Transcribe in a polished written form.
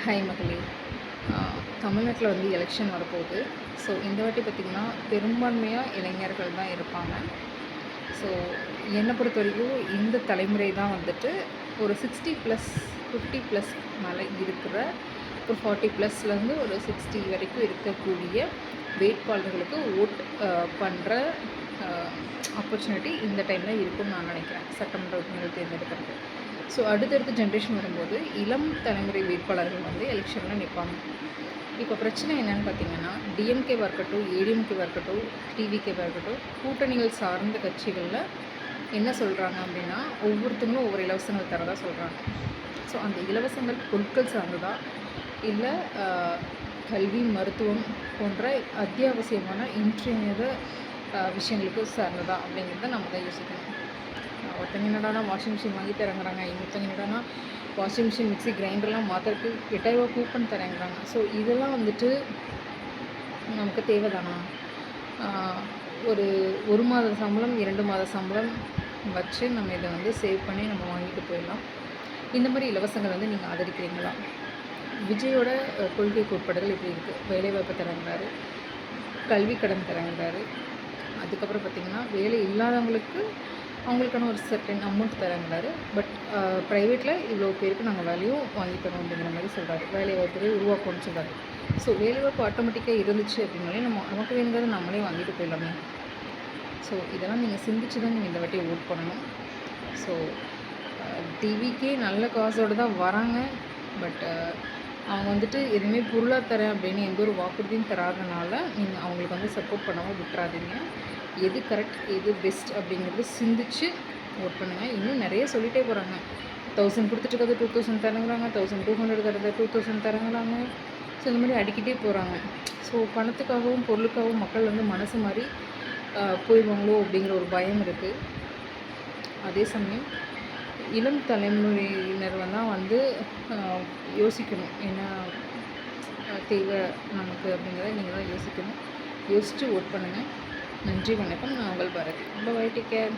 Hi மகளே. தமிழ்நாட்டில் வந்து எலெக்ஷன் வரப்போகுது. ஸோ இந்த வாட்டி பார்த்திங்கன்னா பெரும்பான்மையாக இளைஞர்கள் தான் இருப்பாங்க. ஸோ என்னை பொறுத்த வரைக்கும் இந்த தலைமுறை தான் வந்துட்டு ஒரு 60+ 50+ மேலே இருக்கிற ஒரு 40+லேருந்து ஒரு 60 வரைக்கும் இருக்கக்கூடிய வேட்பாளர்களுக்கு ஓட் பண்ணுற ஆப்பர்ச்சுனிட்டி இந்த டைமில் இருக்குன்னு நான் நினைக்கிறேன், சட்டமன்ற உறுப்பினர்கள் தேர்ந்தெடுக்கிறது. ஸோ அடுத்தடுத்த ஜென்ரேஷன் வரும்போது இளம் தலைமுறை வேட்பாளர்கள் வந்து எலெக்ஷனில் நிற்பாங்க. இப்போ பிரச்சனை என்னென்னு பார்த்தீங்கன்னா, டிஎம்கேவாக இருக்கட்டும், ஏடிஎம்கேவாக இருக்கட்டும், டிவிகேவாக இருக்கட்டும், கூட்டணிகள் சார்ந்த கட்சிகளில் என்ன சொல்கிறாங்க அப்படின்னா, ஒவ்வொருத்தங்களும் ஒவ்வொரு இலவசங்கள் தரதா சொல்கிறாங்க. ஸோ அந்த இலவசங்கள் பொருட்கள் சார்ந்ததா, இல்லை கல்வி, மருத்துவம் போன்ற அத்தியாவசியமான இன்றியமையாத விஷயங்களுக்கு சார்ந்ததா அப்படிங்கிறத நம்ம தான் யோசிக்கணும். ஒருத்தங்க என்னடானா வாஷிங் மிஷின் வாங்கி தரங்குறாங்க, இன்னொருத்தங்க என்னடானா வாஷிங் மிஷின், மிக்ஸி, கிரைண்டர்லாம் மாற்றுறதுக்கு 8000 ரூபா கூப்பன் தரங்குறாங்க. ஸோ இதெல்லாம் வந்துட்டு நமக்கு தேவைதானா? ஒரு மாத சம்பளம், 2 மாத சம்பளம் வச்சு நம்ம இதை வந்து சேவ் பண்ணி நம்ம வாங்கிட்டு போயிடலாம். இந்த மாதிரி இலவசங்கள் வந்து நீங்கள் ஆதரிக்கிறீங்களா? விஜயோட கொள்கை கோட்பாடுகள் இப்படி இருக்குது. வேலைவாய்ப்பு தரங்குறாரு, கல்வி கடன் தரங்குறாரு, அதுக்கப்புறம் பார்த்திங்கன்னா வேலை இல்லாதவங்களுக்கு அவங்களுக்கான ஒரு சர்டன் அமௌண்ட் தராங்கிறாரு. பட் ப்ரைவேட்டில் இவ்வளோ பேருக்கு நாங்கள் வேலையும் வாங்கி தரோம் அப்படிங்கிற மாதிரி சொல்கிறாரு. வேலைவாய்ப்புகள் உருவாக்கணும்னு சொல்கிறாரு. ஸோ வேலைவாய்ப்பு ஆட்டோமேட்டிக்காக இருந்துச்சு அப்படின்னாலே நமக்கு வேணுங்கிறத நம்மளே வாங்கிட்டு போயிடலாமே. ஸோ இதெல்லாம் நீங்கள் சிந்திச்சு தான் நீங்கள் இந்த வாட்டி ஓட் பண்ணணும். ஸோ டிவிக்கே நல்ல காசோடு தான் வராங்க. பட் அவங்க வந்துட்டு எதுவுமே பொருளாக தரேன் அப்படின்னு எந்த ஒரு வாக்குறுதியும் தராதனால நீங்கள் அவங்களுக்கு வந்து சப்போர்ட் பண்ணாமல் விட்டுறாதீங்க. எது கரெக்ட், எது பெஸ்ட் அப்படிங்கிறது சிந்திச்சு ஓட் பண்ணுங்கள். இன்னும் நிறைய சொல்லிகிட்டே போகிறாங்க. 1000 கொடுத்துட்டு 2000 தரங்குறாங்க, 1200 தரத 2000 தரங்குறாங்க. ஸோ இந்த மாதிரி அடிக்கிட்டே போகிறாங்க. ஸோ பணத்துக்காகவும் பொருளுக்காகவும் மக்கள் வந்து மனசு மாதிரி போயிடுவாங்களோ அப்படிங்கிற ஒரு பயம் இருக்குது. அதே சமயம் இளம் தலைமுறையினர் வந்து யோசிக்கணும், என்ன தேவை நமக்கு அப்படிங்கிறத நீங்கள் தான் யோசிக்கணும். யோசித்து ஓட் பண்ணுங்கள். நன்றி, வணக்கம். நான் உங்கள் பாரதி. By, take care.